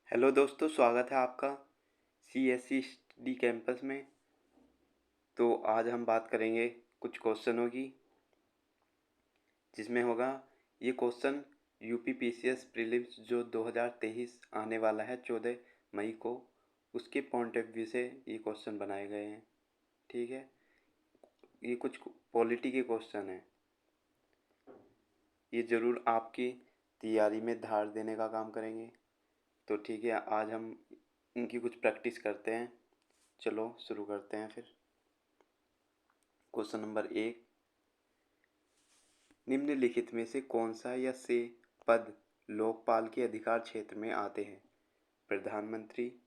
Hello दोस्तों, स्वागत है आपका CSC कैंपस में। तो आज हम बात करेंगे कुछ क्वेश्चनों की, जिसमें होगा ये क्वेश्चन UPPCS प्रीलिम्स जो 2023 आने वाला है 14 मई को, उसके पॉइंट ऑफ व्यू से ये क्वेश्चन बनाए गए हैं। ठीक है, ये कुछ पॉलिटी के क्वेश्चन हैं। ये ज़रूर आपकी तैयारी में धार देने का काम करेंगे। तो ठीक है, आज हम इनकी कुछ प्रैक्टिस करते हैं। चलो शुरू करते हैं फिर। क्वेश्चन नंबर 1, निम्नलिखित में से कौन सा या से पद लोकपाल के अधिकार क्षेत्र में आते हैं? प्रधानमंत्री,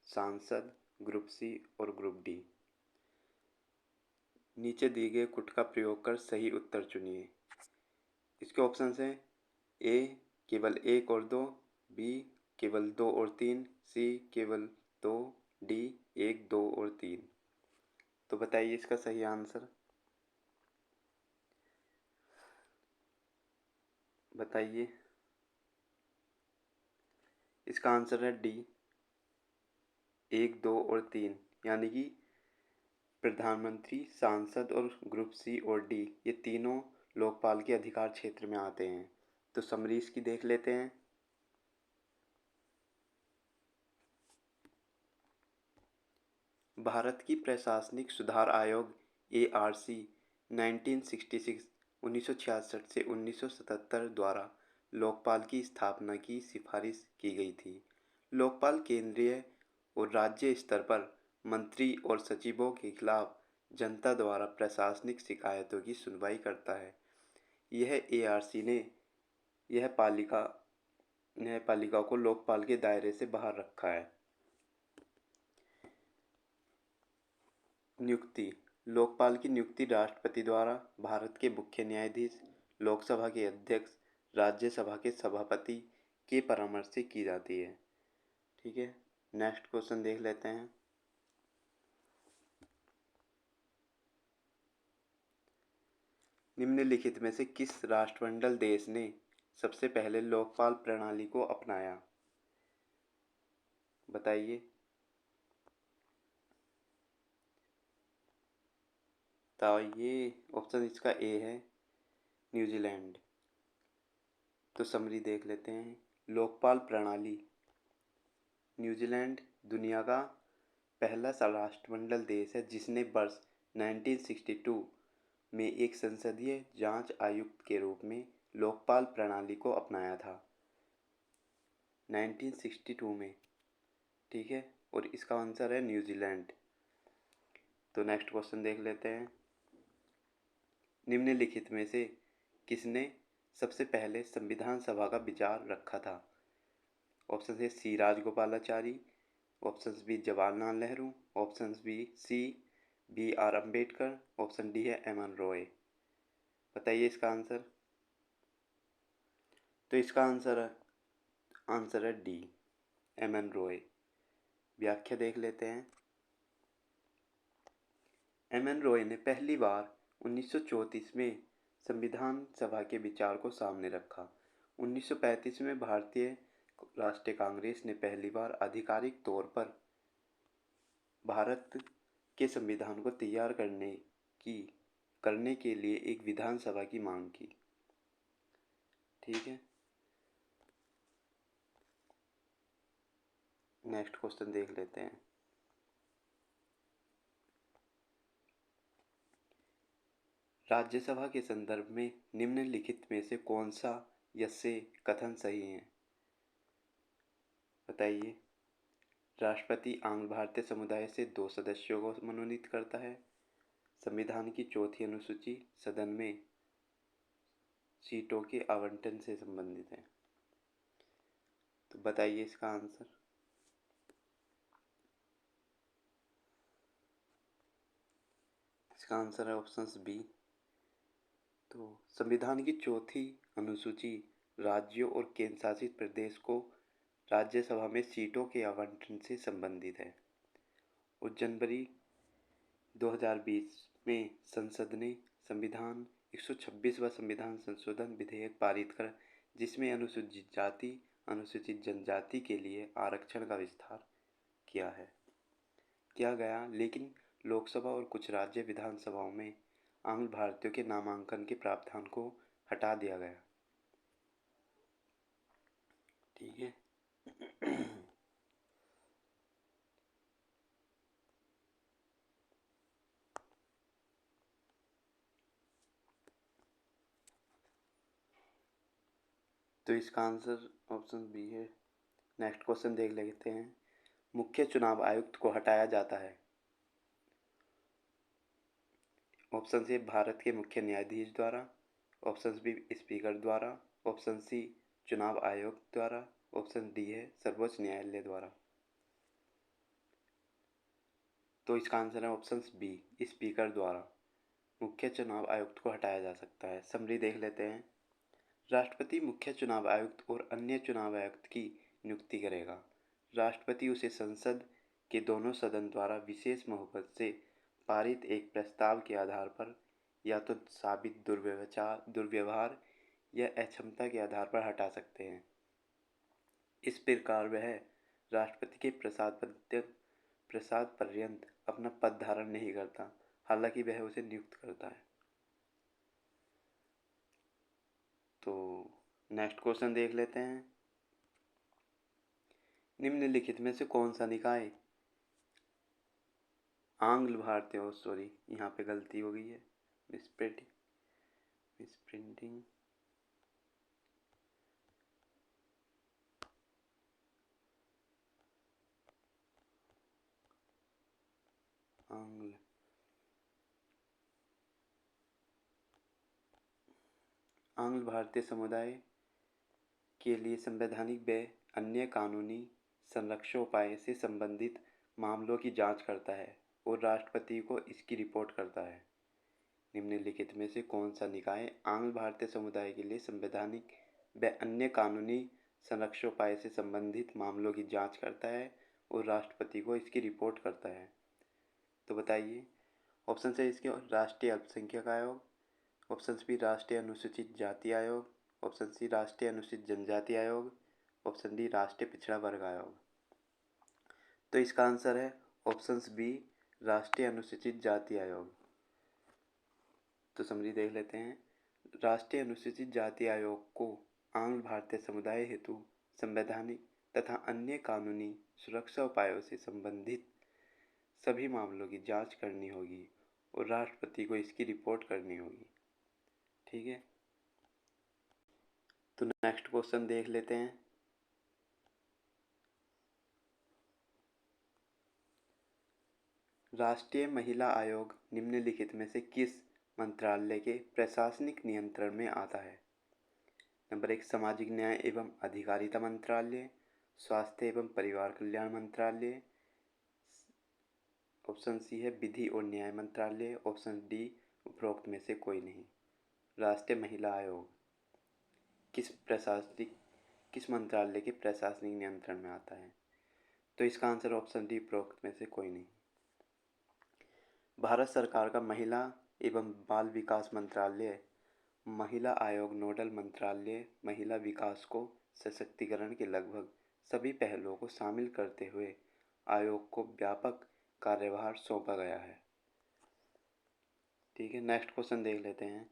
सांसद, ग्रुप सी और ग्रुप डी। नीचे दिए गए कुट का प्रयोग कर सही उत्तर चुनिए। इसके ऑप्शन हैं ए केवल 1 और 2, बी केवल 2 और 3, सी केवल 2, डी 1, 2 और 3। तो बताइए इसका सही आंसर। बताइए। इसका आंसर है डी 1, 2 और 3, यानी कि प्रधानमंत्री, सांसद और ग्रुप सी और डी ये तीनों लोकपाल के अधिकार क्षेत्र में आते हैं। तो समरी इसकी देख लेते हैं। भारत की प्रशासनिक सुधार आयोग ARC 1966 से 1977 द्वारा लोकपाल की स्थापना की सिफारिश की गई थी। लोकपाल केंद्रीय और राज्य स्तर पर मंत्री और सचिवों के खिलाफ जनता द्वारा प्रशासनिक शिकायतों की सुनवाई करता है। यह ARC ने न्यायपालिका को लोकपाल के दायरे से बाहर रखा है। नियुक्ति। लोकपाल की नियुक्ति राष्ट्रपति द्वारा भारत के मुख्य न्यायाधीश, लोकसभा के अध्यक्ष, राज्यसभा के सभापति के परामर्श से की जाती है। ठीक है, नेक्स्ट क्वेश्चन देख लेते हैं। निम्नलिखित में से किस राष्ट्रमंडल देश ने सबसे पहले लोकपाल प्रणाली को अपनाया? बताइए। तो ये ऑप्शन इसका ए है, न्यूजीलैंड। तो समरी देख लेते हैं। लोकपाल प्रणाली। न्यूजीलैंड दुनिया का पहला राष्ट्रमंडल देश है जिसने वर्ष 1962 में एक संसदीय जांच आयुक्त के रूप में लोकपाल प्रणाली को अपनाया था। 1962 में। ठीक है, और इसका आंसर है न्यूजीलैंड। तो नेक्स्ट क्वेश्चन देख लेते हैं। निम्नलिखित में से किसने सबसे पहले संविधान सभा का विचार रखा था? ऑप्शन है C Rajagopalachari, option B Jawaharlal Nehru, option B R Ambedkar, option D है एम एन रॉय। बताइए इसका आंसर। तो इसका आंसर है डी एम एन रॉय। व्याख्या देख लेते हैं। एम एन रॉय ने पहली बार 1934 में संविधान सभा के विचार को सामने रखा। 1935 में भारतीय राष्ट्रीय कांग्रेस ने पहली बार आधिकारिक तौर पर भारत के संविधान को तैयार करने के लिए एक विधानसभा की मांग की। ठीक है, नेक्स्ट क्वेश्चन देख लेते हैं। राज्यसभा के संदर्भ में निम्नलिखित में से कौन सा यसे कथन सही है? बताइए। राष्ट्रपति आंग्ल भारतीय समुदाय से 2 सदस्यों को मनोनीत करता है। संविधान की चौथी अनुसूची सदन में सीटों के आवंटन से संबंधित है। तो बताइए इसका आंसर। इसका आंसर है ऑप्शन बी। तो संविधान की चौथी अनुसूची राज्यों और केंद्र शासित प्रदेश को राज्यसभा में सीटों के आवंटन से संबंधित है। और जनवरी 2020 में संसद ने 126वां संविधान संशोधन विधेयक पारित कर जिसमें अनुसूचित जाति, अनुसूचित जनजाति के लिए आरक्षण का विस्तार किया गया, लेकिन लोकसभा और कुछ राज्य विधानसभाओं में आंग्ल भारतीयों के नामांकन के प्रावधान को हटा दिया गया। ठीक है। तो इसका आंसर ऑप्शन बी है। नेक्स्ट क्वेश्चन देख लेते हैं। मुख्य चुनाव आयुक्त को हटाया जाता है। ऑप्शन ए भारत के मुख्य न्यायाधीश द्वारा, ऑप्शन बी स्पीकर द्वारा, ऑप्शन सी चुनाव आयोग द्वारा, ऑप्शन डी है सर्वोच्च न्यायालय द्वारा। तो इसका आंसर है ऑप्शन बी, स्पीकर द्वारा मुख्य चुनाव आयुक्त को हटाया जा सकता है। समरी देख लेते हैं। राष्ट्रपति मुख्य चुनाव आयुक्त और अन्य चुनाव आयुक्त की नियुक्ति करेगा। राष्ट्रपति उसे संसद के दोनों सदन द्वारा विशेष बहुमत से पारित एक प्रस्ताव के आधार पर या तो साबित दुर्व्यवहार या अक्षमता के आधार पर हटा सकते हैं। इस प्रकार वह राष्ट्रपति के प्रसाद पर्यंत अपना पद धारण नहीं करता, हालांकि वह उसे नियुक्त करता है। तो नेक्स्ट क्वेश्चन देख लेते हैं। निम्नलिखित में से कौन सा निकाय आंग्ल भारतीय, सॉरी यहाँ पे गलती हो गई है, मिसप्रिंटिंग। आंग्ल भारतीय समुदाय के लिए संवैधानिक व अन्य कानूनी संरक्षण उपाय से संबंधित मामलों की जांच करता है और राष्ट्रपति को इसकी रिपोर्ट करता है। निम्नलिखित में से कौन सा निकाय आंग्ल भारतीय समुदाय के लिए संवैधानिक व अन्य कानूनी संरक्षण उपाय से संबंधित मामलों की जांच करता है और राष्ट्रपति को इसकी रिपोर्ट करता है? तो बताइए। ऑप्शन से इसके राष्ट्रीय अल्पसंख्यक आयोग, ऑप्शन बी राष्ट्रीय अनुसूचित जाति आयोग, ऑप्शन सी राष्ट्रीय अनुसूचित जनजाति आयोग, ऑप्शन डी राष्ट्रीय पिछड़ा वर्ग आयोग। तो इसका आंसर है ऑप्शन बी राष्ट्रीय अनुसूचित जाति आयोग। तो समरी देख लेते हैं। राष्ट्रीय अनुसूचित जाति आयोग को आंग्ल भारतीय समुदाय हेतु संवैधानिक तथा अन्य कानूनी सुरक्षा उपायों से संबंधित सभी मामलों की जांच करनी होगी और राष्ट्रपति को इसकी रिपोर्ट करनी होगी। ठीक है। तो नेक्स्ट क्वेश्चन देख लेते हैं। राष्ट्रीय महिला आयोग निम्नलिखित में से किस मंत्रालय के प्रशासनिक नियंत्रण में आता है? नंबर 1 सामाजिक न्याय एवं अधिकारिता मंत्रालय, स्वास्थ्य एवं परिवार कल्याण मंत्रालय, ऑप्शन सी है विधि और न्याय मंत्रालय, ऑप्शन डी उपरोक्त में से कोई नहीं। राष्ट्रीय महिला आयोग किस मंत्रालय के प्रशासनिक नियंत्रण में आता है? तो इसका आंसर ऑप्शन डी उपरोक्त में से कोई नहीं। भारत सरकार का महिला एवं बाल विकास मंत्रालय महिला आयोग नोडल मंत्रालय महिला विकास को सशक्तिकरण के लगभग सभी पहलुओं को शामिल करते हुए आयोग को व्यापक कार्यभार सौंपा गया है। ठीक है। नेक्स्ट क्वेश्चन देख लेते हैं।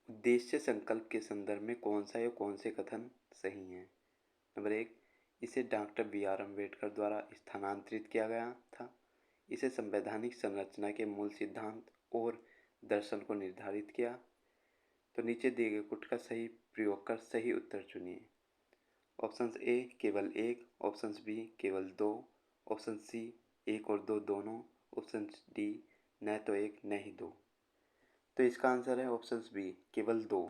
उद्देश्य संकल्प के संदर्भ में कौन सा या कौन से कथन सही हैं? नंबर 1 इसे डॉक्टर बी.आर. अम्बेडकर द्वारा स्थानांतरित किया गया था। इसे संवैधानिक संरचना के मूल सिद्धांत और दर्शन को निर्धारित किया। तो नीचे दिए गए कुट का सही प्रयोग कर सही उत्तर चुनिए। ऑप्शन ए केवल एक, ऑप्शन बी केवल दो, ऑप्शन सी एक और दो दोनों, ऑप्शन डी न तो एक न ही दो। तो इसका आंसर है ऑप्शन बी केवल दो।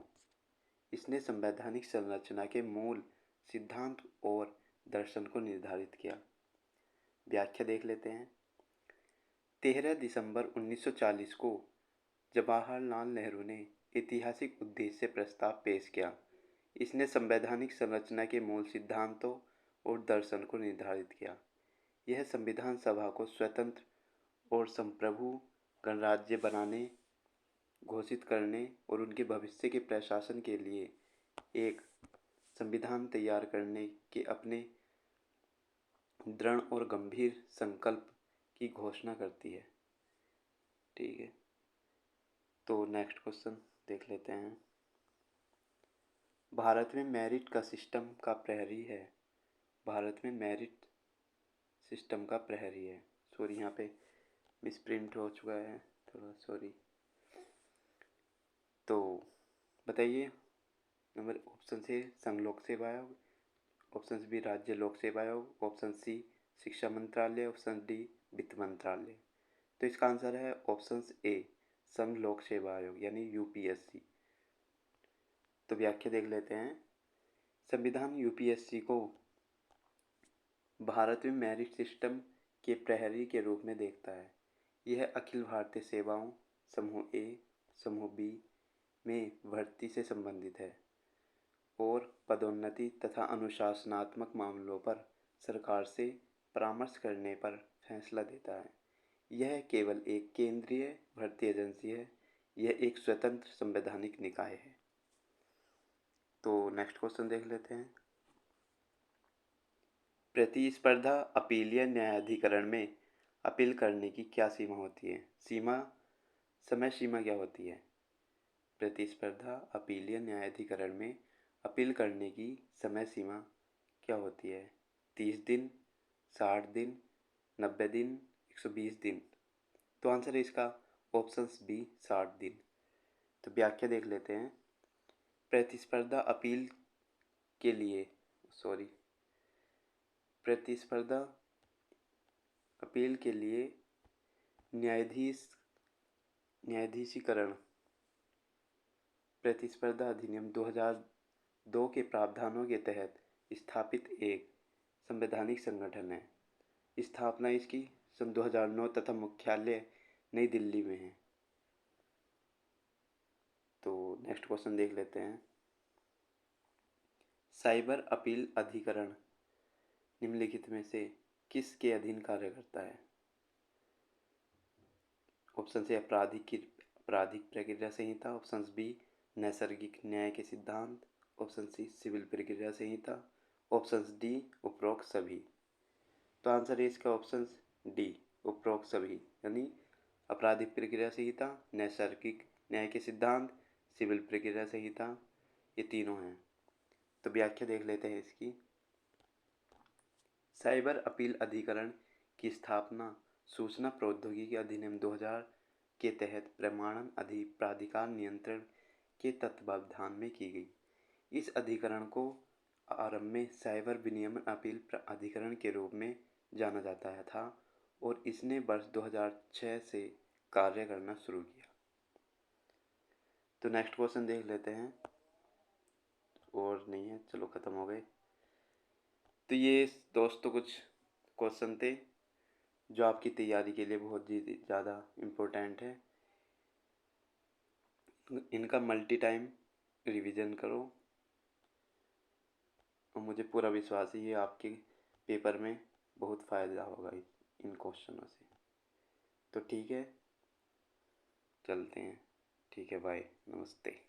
इसने संवैधानिक संरचना के मूल सिद्धांत और दर्शन को निर्धारित किया। व्याख्या देख लेते हैं। 13 दिसंबर 1940 को जवाहरलाल नेहरू ने ऐतिहासिक उद्देश्य से प्रस्ताव पेश किया। इसने संवैधानिक संरचना के मूल सिद्धांतों और दर्शन को निर्धारित किया। यह संविधान सभा को स्वतंत्र और संप्रभु गणराज्य बनाने घोषित करने और उनके भविष्य के प्रशासन के लिए एक संविधान तैयार करने के अपने दृढ़ और गंभीर संकल्प की घोषणा करती है। ठीक है, तो नेक्स्ट क्वेश्चन देख लेते हैं। भारत में मेरिट का सिस्टम का प्रहरी है। भारत में मेरिट सिस्टम का प्रहरी है। सॉरी, यहाँ पे मिसप्रिंट हो चुका है, थोड़ा सॉरी। तो बताइए, नंबर ऑप्शन से संघ लोक सेवा आयोग, ऑप्शन बी राज्य लोक सेवा आयोग, ऑप्शन सी शिक्षा मंत्रालय, ऑप्शन डी वित्त मंत्रालय। तो इसका आंसर है ऑप्शन ए संघ लोक सेवा आयोग यानी यूपीएससी। तो व्याख्या देख लेते हैं। संविधान यूपीएससी को भारत में मेरिट सिस्टम के प्रहरी के रूप में देखता है। यह अखिल भारतीय सेवाओं समूह ए समूह बी में भर्ती से संबंधित है और पदोन्नति तथा अनुशासनात्मक मामलों पर सरकार से परामर्श करने पर फैसला देता है। यह केवल एक केंद्रीय भर्ती एजेंसी है। यह एक स्वतंत्र संवैधानिक निकाय है। तो नेक्स्ट क्वेश्चन देख लेते हैं। प्रतिस्पर्धा अपीलीय न्यायाधिकरण में अपील करने की क्या सीमा होती है? समय सीमा क्या होती है? प्रतिस्पर्धा अपीलीय न्यायाधिकरण में अपील करने की समय सीमा क्या होती है? 30 दिन, 60 दिन, 90 दिन, 120 दिन। तो आंसर है इसका ऑप्शन बी 60 दिन। तो व्याख्या देख लेते हैं। प्रतिस्पर्धा अपील के लिए प्रतिस्पर्धा अपील के लिए न्यायाधीशीकरण प्रतिस्पर्धा अधिनियम 2002 के प्रावधानों के तहत स्थापित एक संवैधानिक संगठन है। स्थापना इसकी सन 2009 तथा मुख्यालय नई दिल्ली में है। तो नेक्स्ट क्वेश्चन देख लेते हैं। साइबर अपील अधिकरण निम्नलिखित में से किसके अधीन कार्य करता है? ऑप्शन से आपराधिक प्रक्रिया संहिता, ऑप्शन बी नैसर्गिक न्याय के सिद्धांत, ऑप्शन सी सिविल प्रक्रिया संहिता, ऑप्शन डी उपरोक्त सभी। तो आंसर है इसका ऑप्शन डी उपरोक्त सभी, यानी आपराधिक प्रक्रिया संहिता, नैसर्गिक न्याय के सिद्धांत, सिविल प्रक्रिया संहिता, ये तीनों हैं। तो व्याख्या देख लेते हैं इसकी। साइबर अपील अधिकरण की स्थापना सूचना प्रौद्योगिकी अधिनियम 2000 के तहत प्रमाणन प्राधिकार नियंत्रण के तत्वावधान में की गई। इस अधिकरण को आरंभ में साइबर विनियमन अपील अधिकरण के रूप में जाना जाता था और इसने वर्ष 2006 से कार्य करना शुरू किया। तो नेक्स्ट क्वेश्चन देख लेते हैं। और नहीं है, चलो ख़त्म हो गए। तो ये दोस्तों कुछ क्वेश्चन थे जो आपकी तैयारी के लिए बहुत ही ज़्यादा इम्पोर्टेंट है। इनका मल्टी टाइम रिवीजन करो और मुझे पूरा विश्वास है ये आपके पेपर में बहुत फ़ायदा होगा इन क्वेश्चनों से। तो ठीक है, चलते हैं। ठीक है, बाय, नमस्ते।